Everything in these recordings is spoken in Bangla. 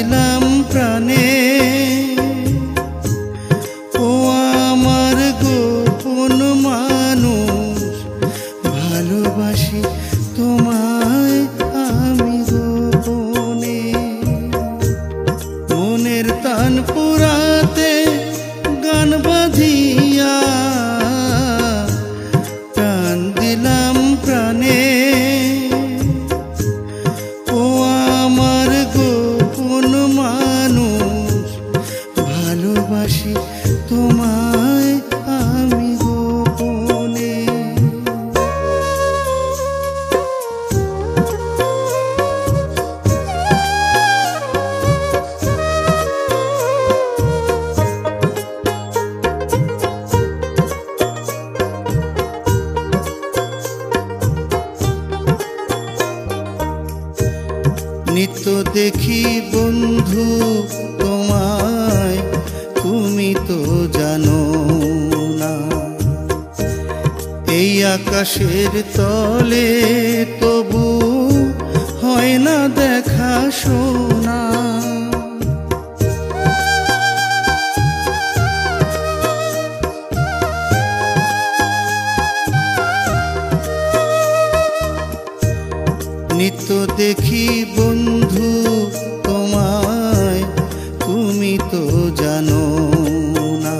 দিলাম প্রাণে। ও আমার গোপন মানুষ, ভালোবাসি তোমায় আমি গোপনে। মনের তান পুরাতে গান বাঁধিয়া প্রাণ দিলাম প্রাণে। ও আমার গোপন মানুষ, ভালোবাসি তোমায় আমি গোপনে। নিত্য দেখি বন্ধু তোমায়, তুমি তো জানো না। এই আকাশের তলে তবু হয় না দেখা শোনা। নিত্য দেখি বন্ধু তোমায়, তুমি তো জানো না।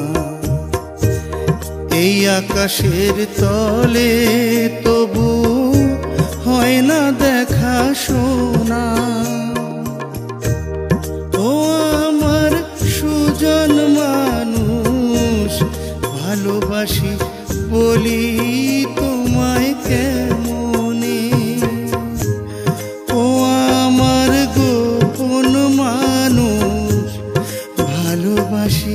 এই আকাশের তলে তবু হয় না দেখা শোনা। ও আমার সুজন মানুষ, ভালোবাসি বলি তোমায় কেমনে। ও আমার গোপন মানুষ, ভালোবাসি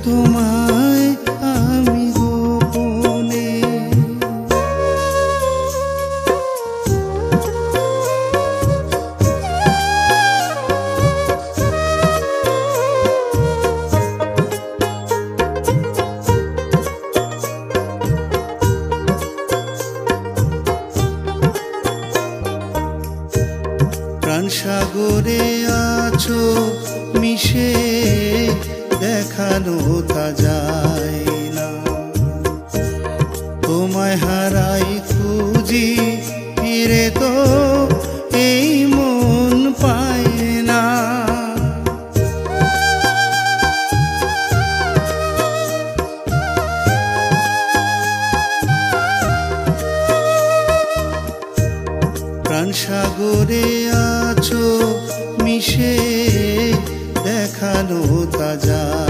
তোমায় আমি গোপনে। প্রাণ সাগরে আছো মিশে, দেখানো তা যায় না। তোমায় হারাই খুঁজি ফিরে তো এই মন পায় না। প্রাণ সাগরে আছো মিশে, দেখানো তা যায়